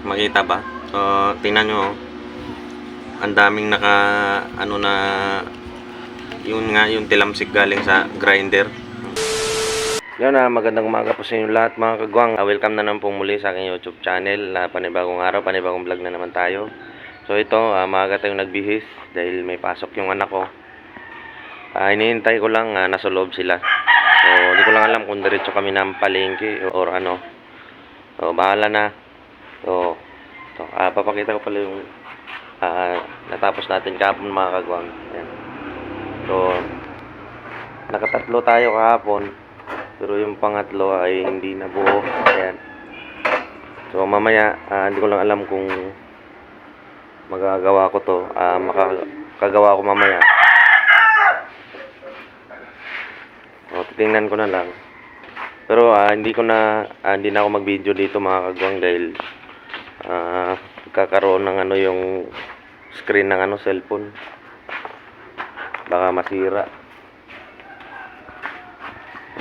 makita ba? So, tingnan nyo, oh. Ang daming naka, ano na, yun nga, yung tilamsik galing sa grinder. Yun na, magandang umaga po sa inyo lahat mga kagwang. Welcome na naman po muli sa aking YouTube channel. Panibagong araw, panibagong vlog na naman tayo. So ito, maaga tayong nagbihis dahil may pasok yung anak ko. Hinihintay ko lang, nasa loob sila. So, hindi ko lang alam kung diretso kami ng palengke or ano. So, bahala na. So, papakita ko pala yung natapos natin kahapon mga kagwang. Ayan. So, nakatatlo tayo kahapon. Pero yung pangatlo ay hindi na buo. Ayan. So, mamaya, hindi ko lang alam kung magagawa ko to. Makakagawa ko mamaya. So, titingnan ko na lang. Pero hindi na ako mag-video dito mga kagwang dahil kakaroon ng ano yung screen ng ano cellphone. Baka masira.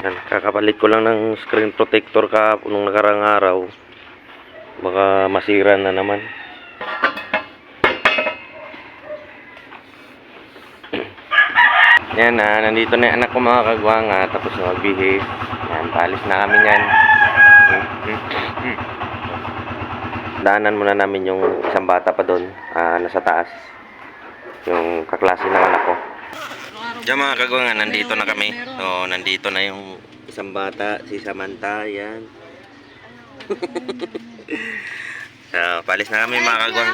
Yan, kakapalit ko lang ng screen protector nung nakarang araw. Baka masira na naman. Yan, nandito na yung anak ko mga kagwang, tapos na magbihis. Yan, paalis na kami yan. Daanan muna namin yung isang bata pa doon, nasa taas. Yung kaklase ng anak ko. Diyan mga kagwang, nandito na kami. So, nandito na yung isang bata, si Samantha, yan. So, paalis na kami mga kagwang.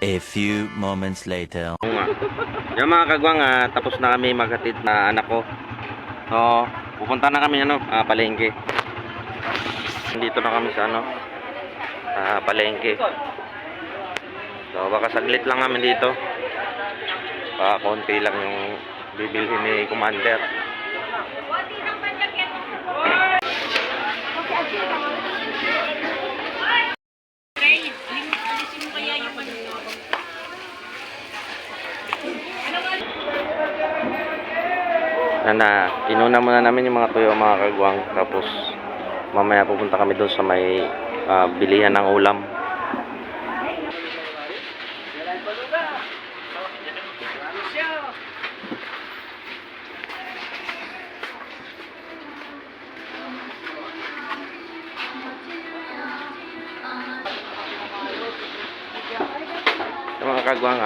A few moments later. Yung mga kagwang, tapos na kami maghatid na anak ko. So, pupunta na kami palengke. Dito na kami sa palengke. So, baka saglit lang kami dito. Baka konti lang yung bibilhin ni Commander. Inuna muna namin yung mga tuyo mga kagwang, tapos mamaya pupunta kami doon sa may bilihan ng ulam. Yung mga kagwang,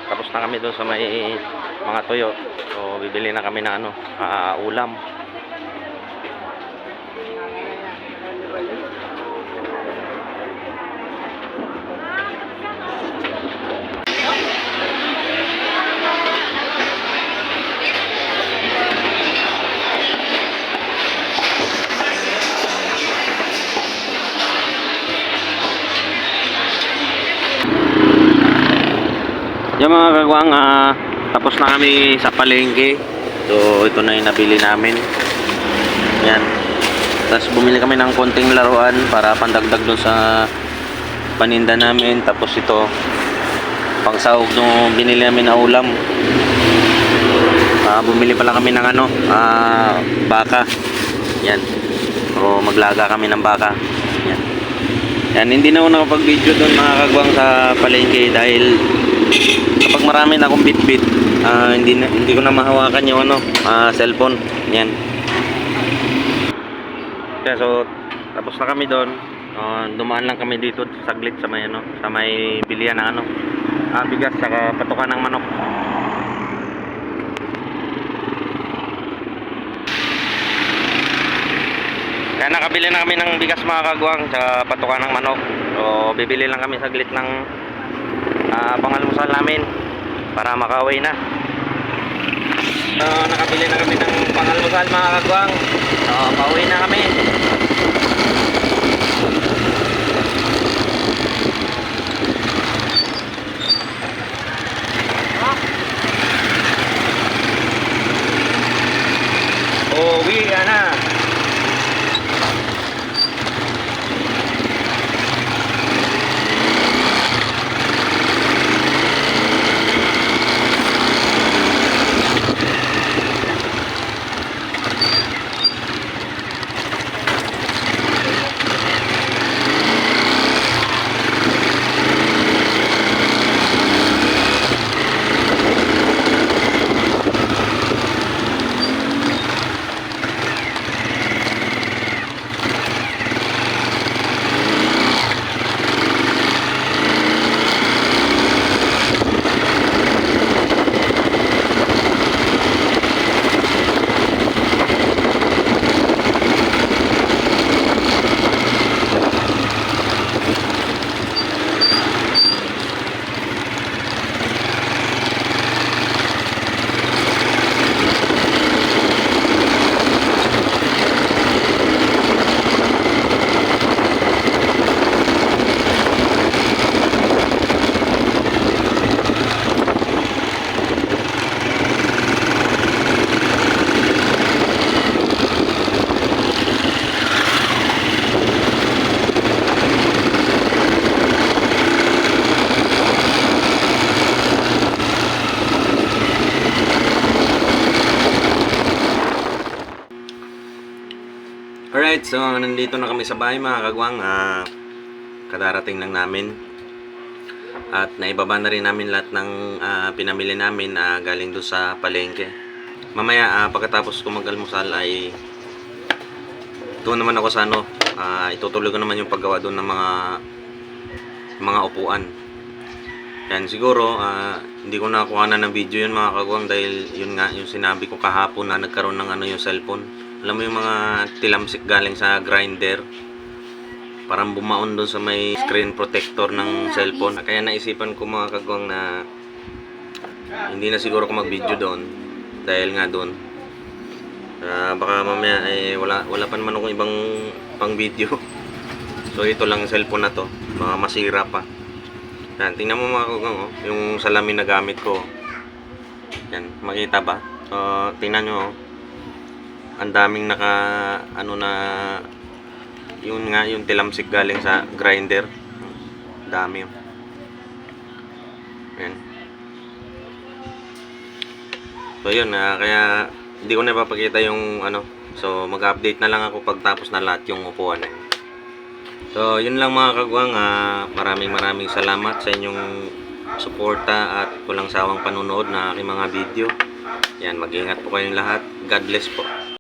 tapos na kami doon sa may mga tuyo. So, bibili na kami ng ulam. Yung mga kagwang, tapos na kami sa palengke. So ito na yung nabili namin. Yan. Tapos bumili kami ng konting laruan para pandagdag doon sa paninda namin. Tapos ito, pang sahog nung binili namin na ulam. Bumili pala kami ng baka. Yan. So maglaga kami ng baka. Yan. Yan, hindi na ako nakapag-video doon mga kagwang sa palengke dahil kapag marami na akong bit-bit, hindi ko na mahawakan yung cellphone. Yan. Kaya so tapos na kami doon. Dumaan lang kami dito saglit sa may bilihan ng bigas saka patukan ng manok. Kaya nakabili na kami ng bigas mga kagwang sa patukan ng manok. So bibili lang kami saglit ng pangalmusal namin para makauwi na. So nakabili na kami ng pangalmusal mga kagwang. So pauwi na kami. Uwi na. Alright, so nandito na kami sa bahay mga kagwang. Kadarating lang namin. At naibaba na rin namin lahat ng pinamili namin galing doon sa palengke. Mamaya pagkatapos ko mag-almusal ay doon naman ako sa itutuloy ko naman yung paggawa doon ng mga upuan. Yan siguro hindi ko nakuha na ng video yun mga kagwang dahil yun nga yung sinabi ko kahapon na nagkaroon ng yung cellphone. Alam mo yung mga tilamsik galing sa grinder, parang bumaon doon sa may screen protector ng cellphone. Kaya naisipan ko mga kagwang na hindi na siguro ako mag-video doon dahil nga doon baka mamaya wala pa naman akong ibang pang video. So ito lang yung cellphone na to, mga masira pa. Yan, tingnan mo mga kagwang yung salamin na gamit ko. Yan, makita ba? Tingnan nyo ang daming yung tilamsik galing sa grinder. Dami. Yan. So yun, kaya hindi ko na ipapakita yung so mag-update na lang ako pagtapos na lahat yung upuan eh. So yun lang mga kagwang, maraming salamat sa inyong suporta at walang sawang panunood na aking mga video. Yan, mag-ingat po kayong lahat. God bless po.